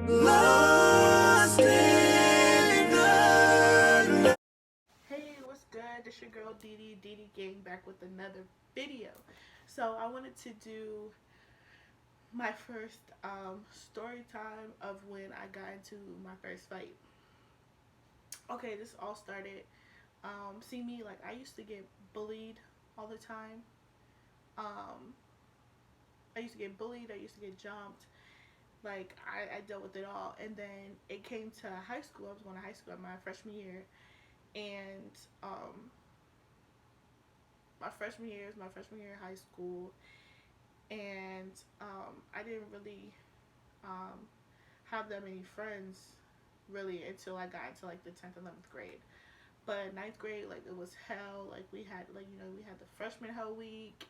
Lost in the... Hey, what's good? This your girl Dee Gang back with another video. So I wanted to do my first story time of when I got into my first fight. Okay, this all started. See me, like, I used to get bullied all the time. Um, I used to get bullied. I used to get jumped. Like, I dealt with it all. And then it came to high school. I was going to high school my freshman year, and my freshman year is my freshman year in high school, and I didn't really um, have that many friends really until I got into like the 10th and 11th grade. But ninth grade, like, it was hell. Like, we had, like, we had the freshman hell week.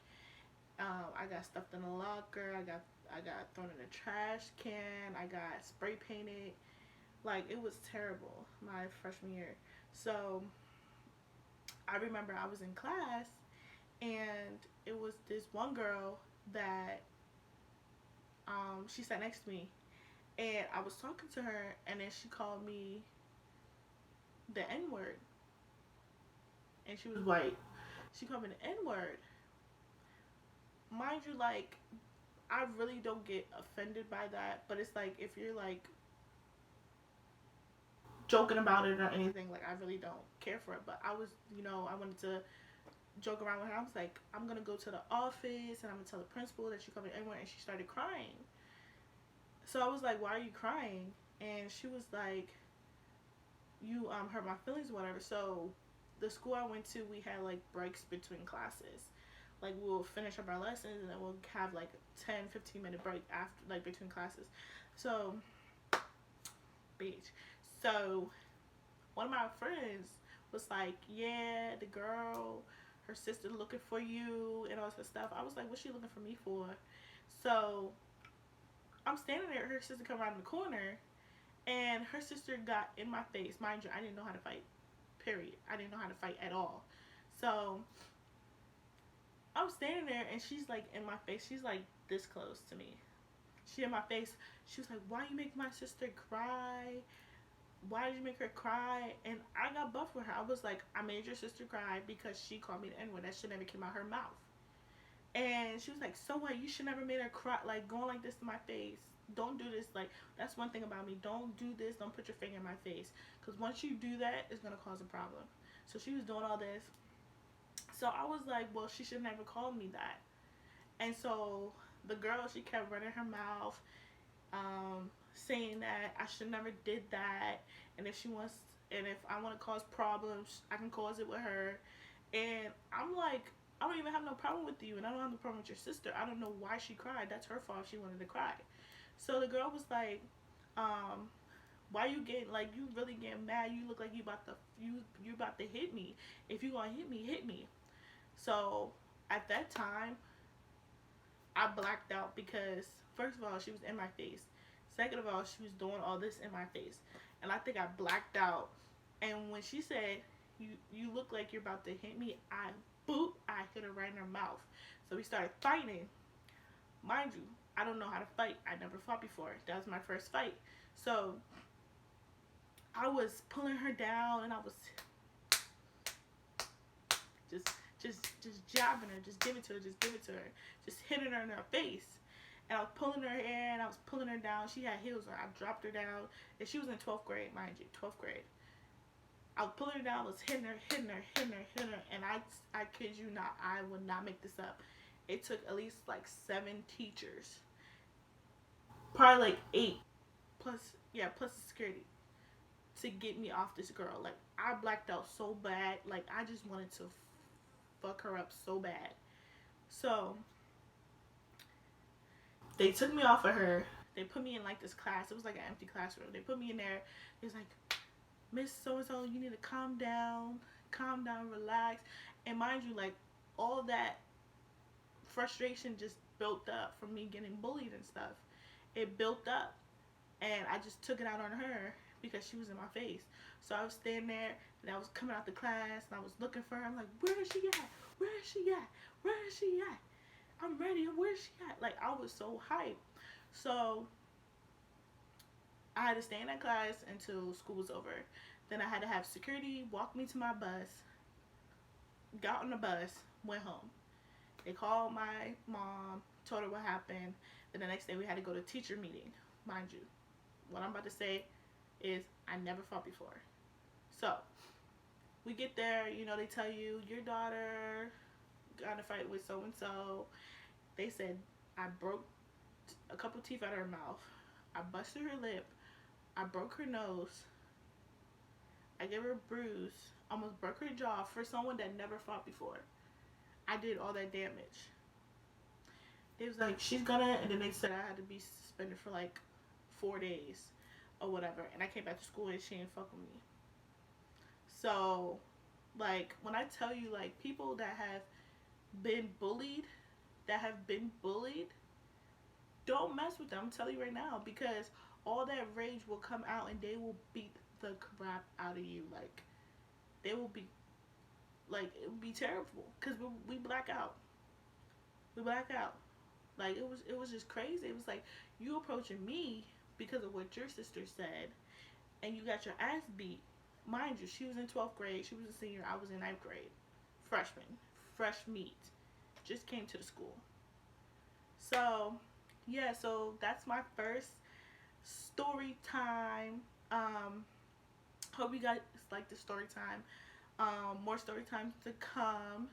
I got stuffed in a locker. I got thrown in a trash can. I got spray painted. Like, it was terrible my freshman year. So I remember I was in class, and it was this one girl that she sat next to me, and I was talking to her, and then she called me the N word, and she was white. She called me the N word. Mind you, like, I really don't get offended by that, but it's like, if you're like joking about it or anything, like, I really don't care for it. But I was, I wanted to joke around with her. I was like, I'm gonna go to the office and I'm gonna tell the principal that she called me the N word, and she started crying. So I was like, why are you crying? And she was like, you hurt my feelings or whatever. So the school I went to, we had like breaks between classes. Like, we'll finish up our lessons, and then we'll have like a 10-15 minute break after, like, between classes. So, bitch. So one of my friends was like, yeah, the girl, her sister looking for you and all this stuff. I was like, what's she looking for me for? So I'm standing there, her sister come around the corner, and her sister got in my face. Mind you, I didn't know how to fight. Period. I didn't know how to fight at all. So I'm standing there, and she's like in my face. She's like this close to me. She in my face. She was like, "Why you make my sister cry? Why did you make her cry?" And I got buff with her. I was like, "I made your sister cry because she called me the N word. That shit never came out her mouth." And she was like, "So what? You should never made her cry, like, going like this to my face. Don't do this. Like, that's one thing about me. Don't do this. Don't put your finger in my face. Because once you do that, it's going to cause a problem." So she was doing all this. So I was like, well, she should never call me that. And so the girl, she kept running her mouth, saying that I should never did that. And if she wants, and if I want to cause problems, I can cause it with her. And I'm like, I don't even have no problem with you, and I don't have no problem with your sister. I don't know why she cried. That's her fault if she wanted to cry. So the girl was like, um, why you getting, like, you really getting mad? You look like you about to hit me. If you gonna hit me, hit me. So at that time, I blacked out because, first of all, she was in my face. Second of all, she was doing all this in my face, and I think I blacked out. And when she said, "You look like you're about to hit me," I hit her right in her mouth. So we started fighting. Mind you, I don't know how to fight. I never fought before. That was my first fight. So I was pulling her down, and I was just just jabbing her, just give it to her, just give it to her, just hitting her in her face. And I was pulling her hair, and I was pulling her down. She had heels on. I dropped her down, and she was in 12th grade, mind you, 12th grade. I was pulling her down, I was hitting her, hitting her, hitting her, hitting her, and I kid you not, I would not make this up. It took at least like 7 teachers, probably like 8 plus, yeah, plus the security, to get me off this girl. Like, I blacked out so bad. Like, I just wanted to fuck her up so bad. So they took me off of her. They put me in like this class. It was like an empty classroom. They put me in there. It was like, "Miss So and So, you need to calm down, relax." And mind you, like, all that frustration just built up from me getting bullied and stuff. It built up, and I just took it out on her because she was in my face. So I was standing there, and I was coming out the class, and I was looking for her. I'm like, "Where is she at? Where is she at? Where is she at? I'm ready. Where's she at?" Like, I was so hyped. So I had to stay in that class until school was over. Then I had to have security walk me to my bus. Got on the bus, went home. They called my mom, told her what happened. Then the next day we had to go to teacher meeting. Mind you, what I'm about to say is I never fought before. So we get there, you know, they tell you your daughter got in a fight with so and so. They said I broke a couple teeth out of her mouth. I busted her lip. I broke her nose. I gave her a bruise. Almost broke her jaw for someone that never fought before. I did all that damage. It was like she's gonna, and then they said I had to be suspended for like 4 days or whatever. And I came back to school and she didn't fuck with me. So, like when I tell you, like people that have been bullied, don't mess with them. I'm telling you right now because all that rage will come out and they will beat the crap out of you. Like they will be like it would be terrible because we black out. We black out. Like it was just crazy. It was like you approaching me because of what your sister said, and you got your ass beat. Mind you, she was in 12th grade. She was a senior. I was in 9th grade. Freshman. Fresh meat. Just came to the school. So, yeah, so that's my first story time. Hope you guys like the story time. More story times to come.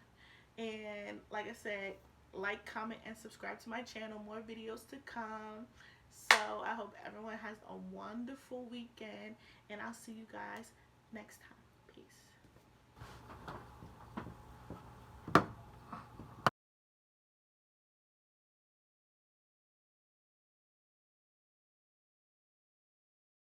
And like I said, like, comment, and subscribe to my channel. More videos to come. So I hope everyone has a wonderful weekend. And I'll see you guys next time. Peace.